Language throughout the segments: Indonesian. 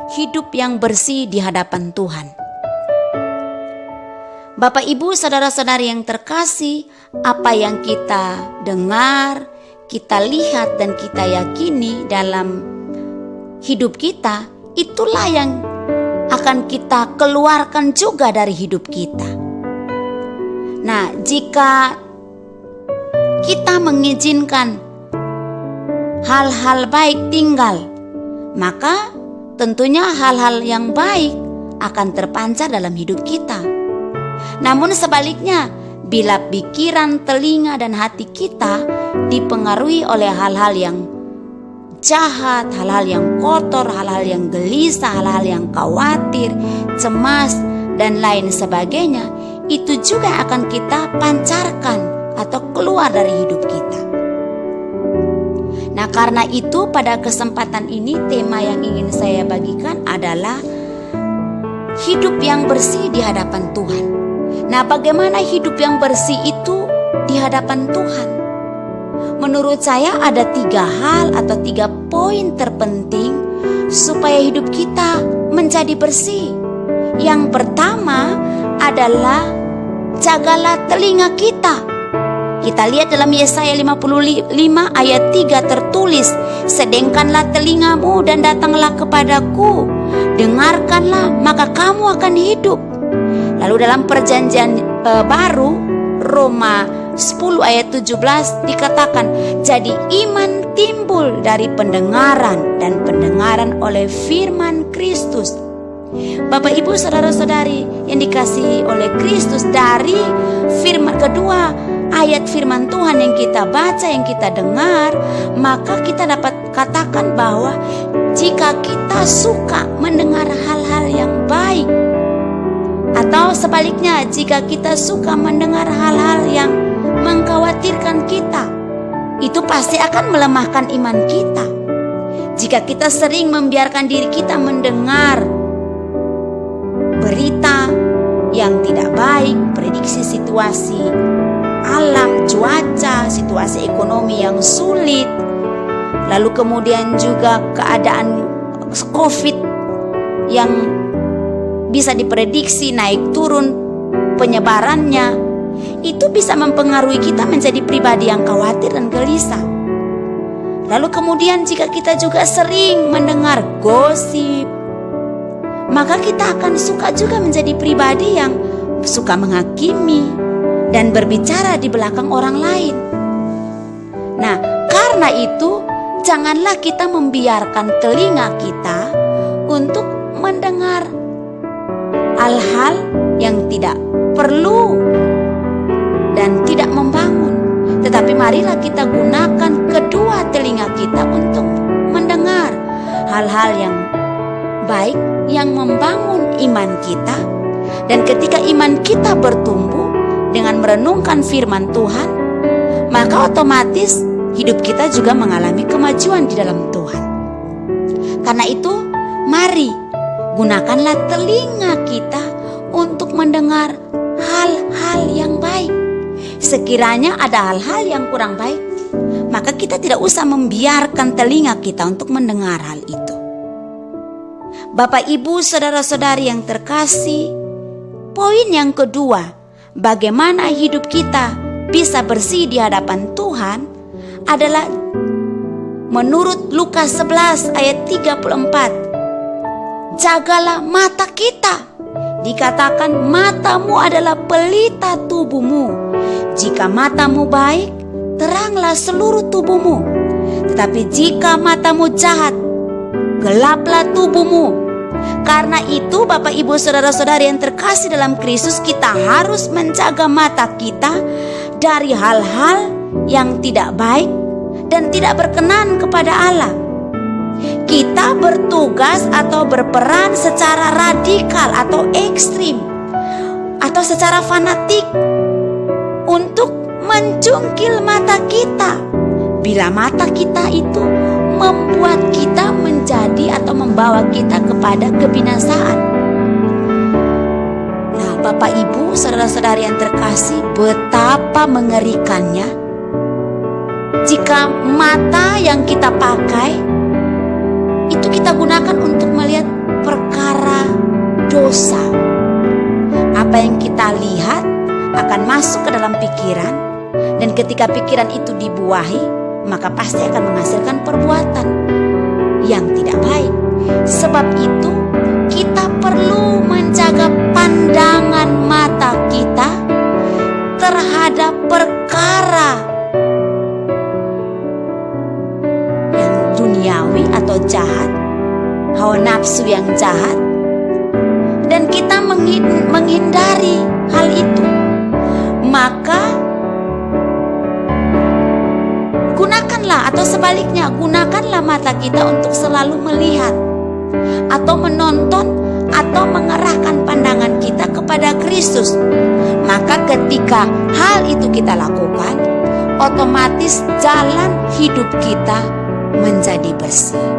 hidup yang bersih di hadapan Tuhan. Bapak, Ibu, saudara-saudari yang terkasih, apa yang kita dengar, kita lihat dan kita yakini dalam hidup kita, itulah yang akan kita keluarkan juga dari hidup kita. Nah, jika kita mengizinkan hal-hal baik tinggal, maka tentunya hal-hal yang baik akan terpancar dalam hidup kita. Namun sebaliknya, bila pikiran, telinga, dan hati kita dipengaruhi oleh hal-hal yang jahat, hal-hal yang kotor, hal-hal yang gelisah, hal-hal yang khawatir, cemas, dan lain sebagainya, itu juga akan kita pancarkan atau keluar dari hidup kita. Nah, karena itu pada kesempatan ini tema yang ingin saya bagikan adalah hidup yang bersih di hadapan Tuhan. Nah, bagaimana hidup yang bersih itu di hadapan Tuhan? Menurut saya ada 3 hal atau 3 poin terpenting supaya hidup kita menjadi bersih. Yang pertama adalah jagalah telinga kita. Kita lihat dalam Yesaya 55 ayat 3 tertulis, "Sedengkanlah telingamu dan datanglah kepadaku, dengarkanlah maka kamu akan hidup." Lalu dalam perjanjian baru Roma 10 ayat 17 dikatakan, "Jadi iman timbul dari pendengaran dan pendengaran oleh firman Kristus." Bapak, Ibu, saudara-saudari yang dikasihi oleh Kristus, dari firman kedua ayat firman Tuhan yang kita baca, yang kita dengar, maka kita dapat katakan bahwa jika kita suka mendengar hal-hal yang baik, atau sebaliknya jika kita suka mendengar hal-hal yang mengkhawatirkan kita, itu pasti akan melemahkan iman kita. Jika kita sering membiarkan diri kita mendengar berita yang tidak baik, prediksi situasi alam, cuaca, situasi ekonomi yang sulit, lalu kemudian juga keadaan COVID yang bisa diprediksi naik turun penyebarannya, itu bisa mempengaruhi kita menjadi pribadi yang khawatir dan gelisah. Lalu kemudian jika kita juga sering mendengar gosip, maka kita akan suka juga menjadi pribadi yang suka menghakimi dan berbicara di belakang orang lain. Nah, karena itu janganlah kita membiarkan telinga kita untuk mendengar hal-hal yang tidak perlu dan tidak membangun. Tetapi marilah kita gunakan kedua telinga kita untuk mendengar hal-hal yang baik, yang membangun iman kita. Dan ketika iman kita bertumbuh dengan merenungkan firman Tuhan, maka otomatis hidup kita juga mengalami kemajuan di dalam Tuhan. Karena itu, mari gunakanlah telinga kita untuk mendengar hal-hal yang baik. Sekiranya ada hal-hal yang kurang baik, maka kita tidak usah membiarkan telinga kita untuk mendengar hal itu. Bapak, Ibu, saudara-saudari yang terkasih, poin yang kedua, bagaimana hidup kita bisa bersih di hadapan Tuhan adalah menurut Lukas 11 ayat 34. Jagalah mata kita. Dikatakan matamu adalah pelita tubuhmu. Jika matamu baik, teranglah seluruh tubuhmu. Tetapi jika matamu jahat, gelaplah tubuhmu. Karena itu Bapak, Ibu, saudara-saudari yang terkasih dalam Kristus, kita harus menjaga mata kita dari hal-hal yang tidak baik dan tidak berkenan kepada Allah. Kita bertugas atau berperan secara radikal atau ekstrim atau secara fanatik untuk mencungkil mata kita. Bila mata kita itu membuat kita menjadi atau membawa kita kepada kebinasaan. Nah, Bapak, Ibu, saudara-saudari yang terkasih, betapa mengerikannya jika mata yang kita pakai itu kita gunakan untuk melihat akan masuk ke dalam pikiran, dan ketika pikiran itu dibuahi, maka pasti akan menghasilkan perbuatan yang tidak baik. Sebab itu kita perlu menjaga pandangan mata kita terhadap perkara yang duniawi atau jahat, hawa nafsu yang jahat, dan kita menghindari hal itu. Maka gunakanlah, atau sebaliknya, gunakanlah mata kita untuk selalu melihat atau menonton atau mengerahkan pandangan kita kepada Kristus. Maka ketika hal itu kita lakukan, otomatis jalan hidup kita menjadi bersih.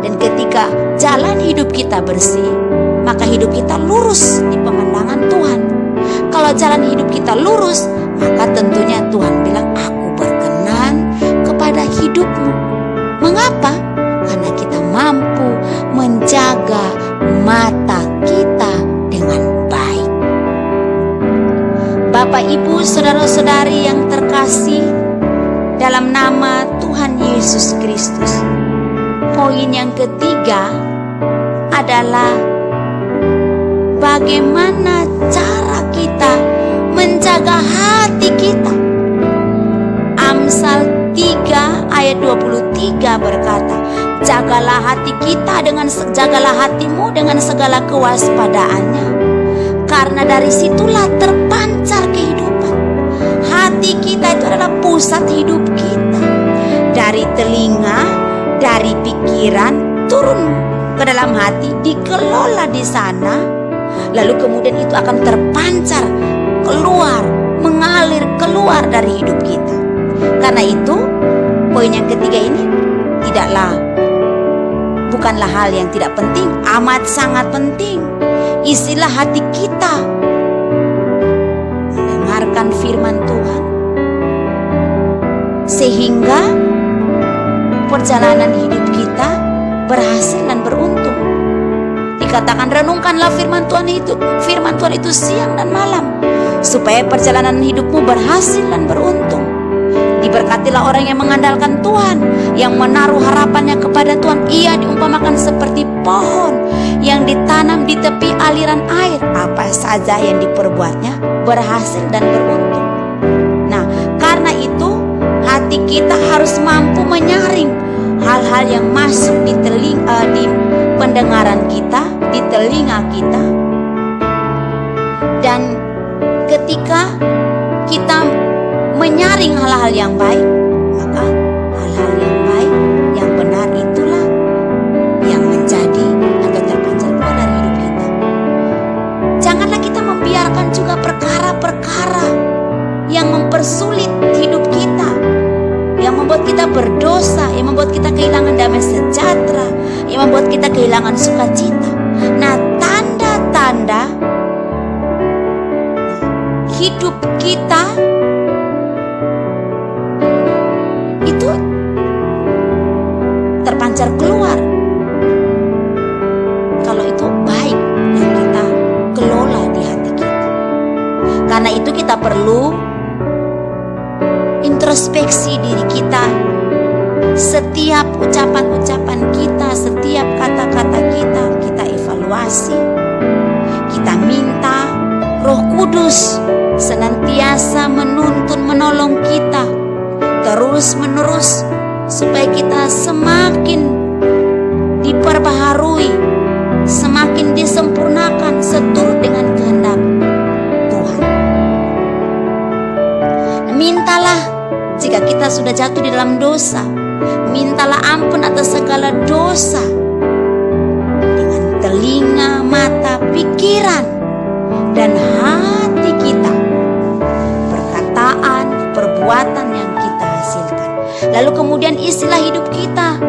Dan ketika jalan hidup kita bersih, maka hidup kita lurus di pemandangan Tuhan. Kalau jalan hidup kita lurus, maka tentunya Tuhan bilang, aku berkenan kepada hidupmu. Mengapa? Karena kita mampu menjaga mata kita dengan baik. Bapak, Ibu, saudara-saudari yang terkasih dalam nama Tuhan Yesus Kristus, poin yang ketiga adalah bagaimana cara kita menjaga hati kita. Amsal 3 ayat 23 berkata, jagalah hatimu dengan segala kewaspadaannya, karena dari situlah terpancar kehidupan. Hati kita itu adalah pusat hidup kita. Dari telinga, dari pikiran turun ke dalam hati, dikelola di sana, lalu kemudian itu akan terpancar keluar, mengalir keluar dari hidup kita. Karena itu poin yang ketiga ini bukanlah hal yang tidak penting, amat sangat penting. Isilah hati kita mendengarkan firman Tuhan, sehingga perjalanan hidup kita berhasil dan beruntung. Dikatakan, renungkanlah firman Tuhan itu siang dan malam, supaya perjalanan hidupmu berhasil dan beruntung. Diberkatilah orang yang mengandalkan Tuhan, yang menaruh harapannya kepada Tuhan. Ia diumpamakan seperti pohon yang ditanam di tepi aliran air. Apa saja yang diperbuatnya berhasil dan beruntung. Nah, karena itu hati kita harus mampu menyaring hal-hal yang masuk di pendengaran kita, di telinga kita. Dan ketika kita menyaring hal-hal yang baik, maka hal-hal yang baik, yang benar itulah yang menjadi atau terpancar keluar dari hidup kita. Janganlah kita membiarkan juga perkara-perkara yang mempersulit hidup kita, yang membuat kita berdosa, yang membuat kita kehilangan damai sejahtera, yang membuat kita kehilangan sukacita. Nah, tanda-tanda hidup kita itu terpancar keluar kalau itu baik yang kita kelola di hati kita. Karena itu kita perlu introspeksi diri kita. Setiap ucapan-ucapan kita, setiap kata-kata kita evaluasi. Kita minta Roh Kudus senantiasa menuntun, menolong kita terus-menerus, supaya kita semakin diperbaharui, semakin disempurnakan seturut dengan kehendak Tuhan. Mintalah jika kita sudah jatuh di dalam dosa, mintalah ampun atas segala dosa dengan telinga, mata, pikiran, dan hati kita, perkataan, perbuatan yang kita hasilkan. Lalu kemudian isilah hidup kita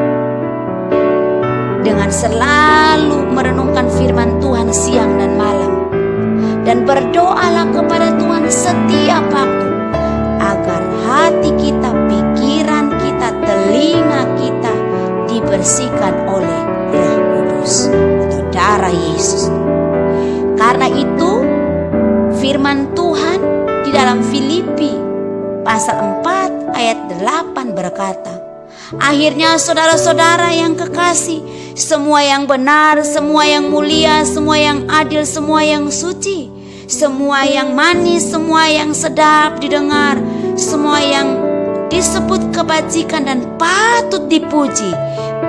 dengan selalu merenungkan firman Tuhan siang dan malam, dan berdoalah kepada Tuhan setiap waktu agar hati kita, pikiran kita, telinga kita dibersihkan oleh Roh Kudus atau darah Yesus. Karena itu firman Tuhan di dalam Filipi pasal 4 ayat 8 berkata, akhirnya saudara-saudara yang kekasih, semua yang benar, semua yang mulia, semua yang adil, semua yang suci, semua yang manis, semua yang sedap didengar, semua yang disebut kebajikan dan patut dipuji,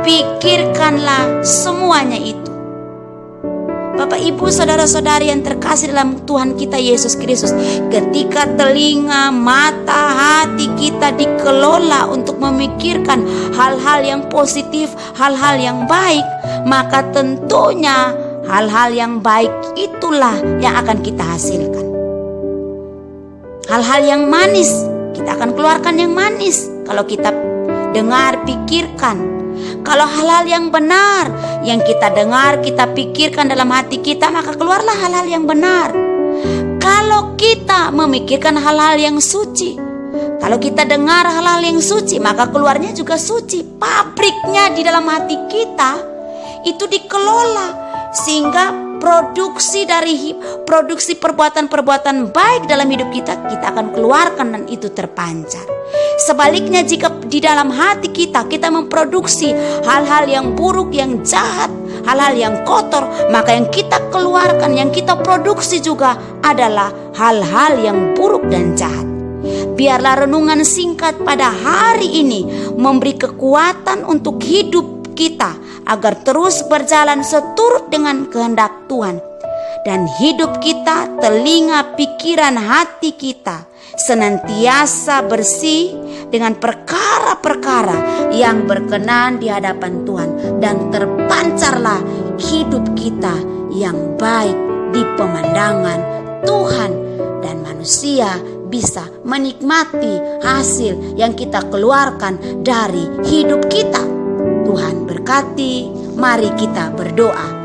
pikirkanlah semuanya itu. Bapak, Ibu, saudara-saudari yang terkasih dalam Tuhan kita Yesus Kristus, ketika telinga, mata, hati kita dikelola untuk memikirkan hal-hal yang positif, hal-hal yang baik, maka tentunya hal-hal yang baik itulah yang akan kita hasilkan. Hal-hal yang manis, kita akan keluarkan yang manis kalau kita dengar, pikirkan. Kalau hal-hal yang benar yang kita dengar, kita pikirkan dalam hati kita, maka keluarlah hal-hal yang benar. Kalau kita memikirkan hal-hal yang suci, kalau kita dengar hal-hal yang suci, maka keluarnya juga suci. Pabriknya di dalam hati kita itu dikelola sehingga produksi perbuatan-perbuatan baik dalam hidup kita akan keluarkan dan itu terpancar. Sebaliknya, jika di dalam hati kita memproduksi hal-hal yang buruk, yang jahat, hal-hal yang kotor, maka yang kita keluarkan, yang kita produksi juga adalah hal-hal yang buruk dan jahat. Biarlah renungan singkat pada hari ini memberi kekuatan untuk hidup kita agar terus berjalan seturut dengan kehendak Tuhan, dan hidup kita, telinga, pikiran, hati kita senantiasa bersih dengan perkara-perkara yang berkenan di hadapan Tuhan, dan terpancarlah hidup kita yang baik di pemandangan Tuhan, dan manusia bisa menikmati hasil yang kita keluarkan dari hidup kita. Tuhan berkati, mari kita berdoa.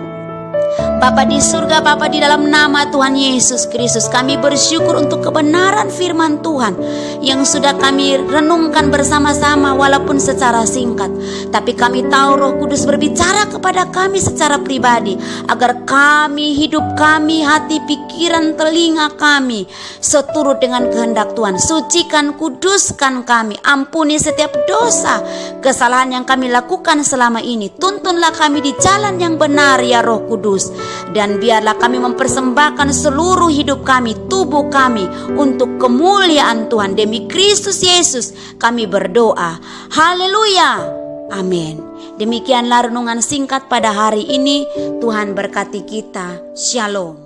Bapa di surga, Bapa, di dalam nama Tuhan Yesus Kristus, kami bersyukur untuk kebenaran firman Tuhan yang sudah kami renungkan bersama-sama walaupun secara singkat. Tapi kami tahu Roh Kudus berbicara kepada kami secara pribadi agar kami, hidup kami, hati, pikiran, telinga kami seturut dengan kehendak Tuhan. Sucikan, kuduskan kami, ampuni setiap dosa, kesalahan yang kami lakukan selama ini. Tuntunlah kami di jalan yang benar ya Roh Kudus. Dan biarlah kami mempersembahkan seluruh hidup kami, tubuh kami untuk kemuliaan Tuhan. Demi Kristus Yesus kami berdoa. Haleluya. Amin. Demikianlah renungan singkat pada hari ini. Tuhan berkati kita. Shalom.